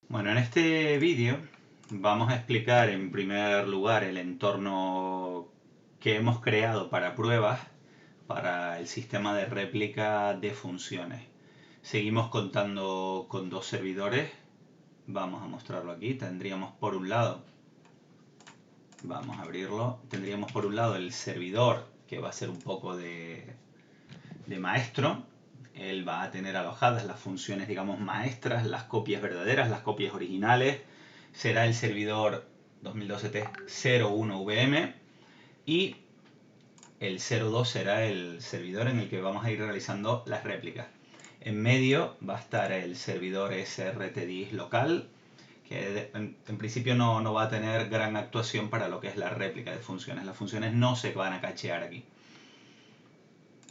Bueno, en este vídeo vamos a explicar en primer lugar el entorno que hemos creado para pruebas para el sistema de réplica de funciones. Seguimos contando con dos servidores. Vamos a mostrarlo aquí. Tendríamos por un lado, vamos a abrirlo, tendríamos por un lado el servidor que va a ser un poco de maestro. Él va a tener alojadas las funciones, digamos, maestras, las copias verdaderas, las copias originales. Será el servidor 2012T01VM y el 02 será el servidor en el que vamos a ir realizando las réplicas. En medio va a estar el servidor SRTDIS local, que en principio no va a tener gran actuación para lo que es la réplica de funciones. Las funciones no se van a cachear aquí.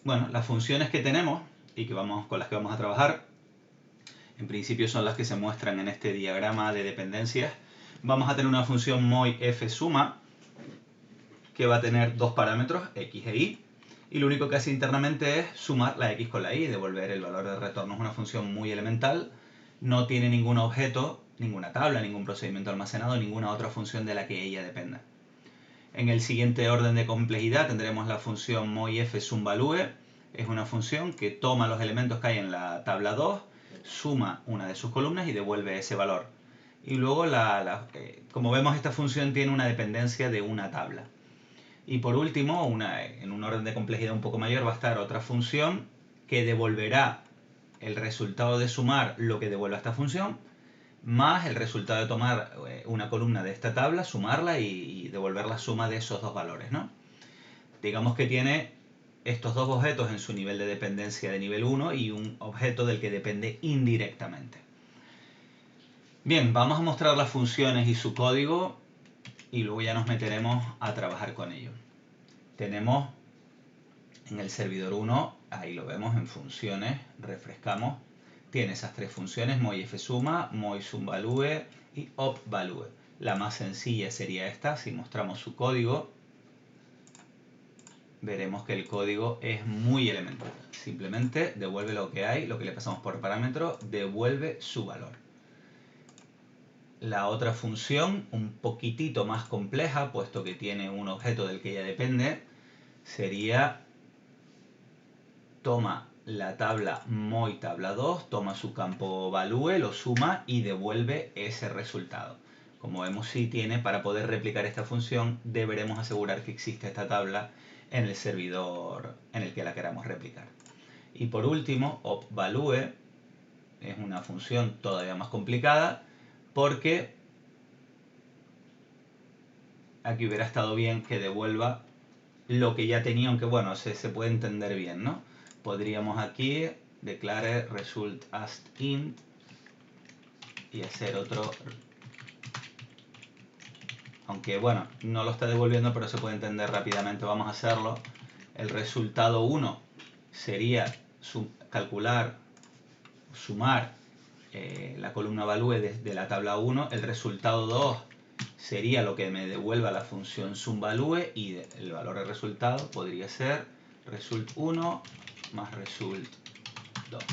Bueno, las funciones que tenemos y con las que vamos a trabajar, en principio son las que se muestran en este diagrama de dependencias. Vamos a tener una función moyFsuma que va a tener dos parámetros, x e y, y lo único que hace internamente es sumar la x con la y y devolver el valor de retorno. Es una función muy elemental, no tiene ningún objeto, ninguna tabla, ningún procedimiento almacenado, ninguna otra función de la que ella dependa. En el siguiente orden de complejidad tendremos la función moyFSumValue. Es una función que toma los elementos que hay en la tabla 2, suma una de sus columnas y devuelve ese valor. Y luego, como vemos, esta función tiene una dependencia de una tabla. Y por último, en un orden de complejidad un poco mayor, va a estar otra función que devolverá el resultado de sumar lo que devuelva esta función, más el resultado de tomar una columna de esta tabla, sumarla y devolver la suma de esos dos valores, ¿no? Digamos que tiene estos dos objetos en su nivel de dependencia de nivel 1 y un objeto del que depende indirectamente. Bien, vamos a mostrar las funciones y su código y luego ya nos meteremos a trabajar con ello. Tenemos en el servidor 1, ahí lo vemos en funciones, refrescamos, tiene esas tres funciones, moyFsuma, moySumValue y opValue. La más sencilla sería esta. Si mostramos su código, veremos que el código es muy elemental. Simplemente devuelve lo que hay, lo que le pasamos por parámetro, devuelve su valor. La otra función, un poquitito más compleja, puesto que tiene un objeto del que ella depende, sería toma la tabla moyTabla2, toma su campo value, lo suma y devuelve ese resultado. Como vemos, si tiene, para poder replicar esta función, deberemos asegurar que existe esta tabla en el servidor en el que la queramos replicar. Y por último, opValue es una función todavía más complicada porque aquí hubiera estado bien que devuelva lo que ya tenía, aunque bueno, se puede entender bien, ¿no? Podríamos aquí declare result as int y hacer otro, aunque bueno, no lo está devolviendo, pero se puede entender rápidamente. Vamos a hacerlo. El resultado 1 sería calcular, sumar la columna value de la tabla 1. El resultado 2 sería lo que me devuelva la función sumValue y el valor de resultado podría ser result 1 más result 2.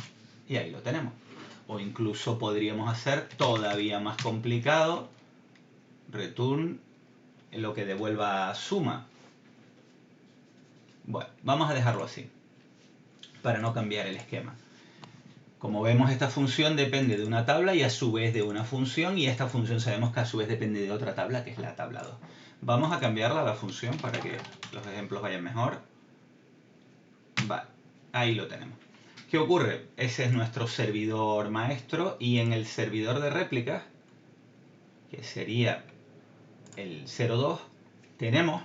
Y ahí lo tenemos. O incluso podríamos hacer todavía más complicado, return lo que devuelva suma. Bueno, vamos a dejarlo así, para no cambiar el esquema. Como vemos, esta función depende de una tabla y a su vez de una función, y esta función sabemos que a su vez depende de otra tabla, que es la tabla 2. Vamos a cambiarla a la función para que los ejemplos vayan mejor. Vale, ahí lo tenemos. ¿Qué ocurre? Ese es nuestro servidor maestro, y en el servidor de réplicas, que sería el 02, tenemos,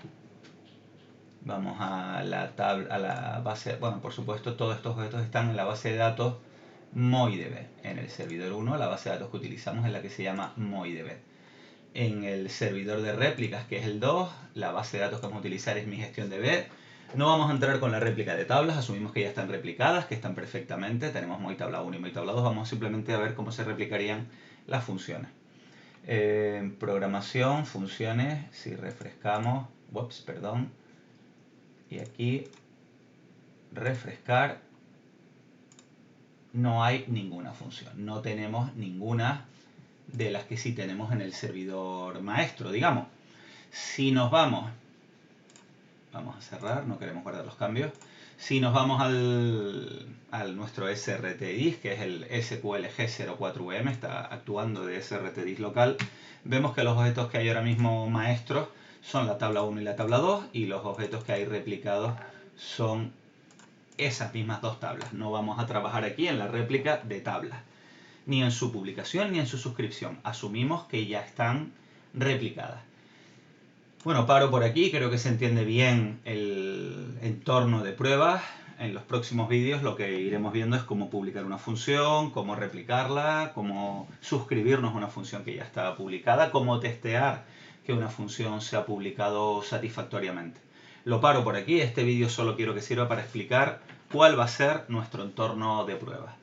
vamos a la tabla, a la base, bueno, por supuesto todos estos objetos están en la base de datos MoyDB. En el servidor 1, la base de datos que utilizamos es la que se llama MoyDB. En el servidor de réplicas, que es el 2, la base de datos que vamos a utilizar es MiGestionDB. No vamos a entrar con la réplica de tablas, asumimos que ya están replicadas, que están perfectamente. Tenemos moyTabla1 y moyTabla2, vamos simplemente a ver cómo se replicarían las funciones. Programación, funciones, si refrescamos, perdón, y aquí refrescar, no hay ninguna función, no tenemos ninguna de las que sí tenemos en el servidor maestro, digamos. Si nos vamos a cerrar, no queremos guardar los cambios. Si nos vamos al nuestro SRT-DIS, que es el SQLG04VM, está actuando de SRT-DIS local, vemos que los objetos que hay ahora mismo maestros son la tabla 1 y la tabla 2, y los objetos que hay replicados son esas mismas dos tablas. No vamos a trabajar aquí en la réplica de tablas, ni en su publicación ni en su suscripción. Asumimos que ya están replicadas. Bueno, paro por aquí, creo que se entiende bien el entorno de pruebas. En los próximos vídeos lo que iremos viendo es cómo publicar una función, cómo replicarla, cómo suscribirnos a una función que ya está publicada, cómo testear que una función se ha publicado satisfactoriamente. Lo paro por aquí, este vídeo solo quiero que sirva para explicar cuál va a ser nuestro entorno de pruebas.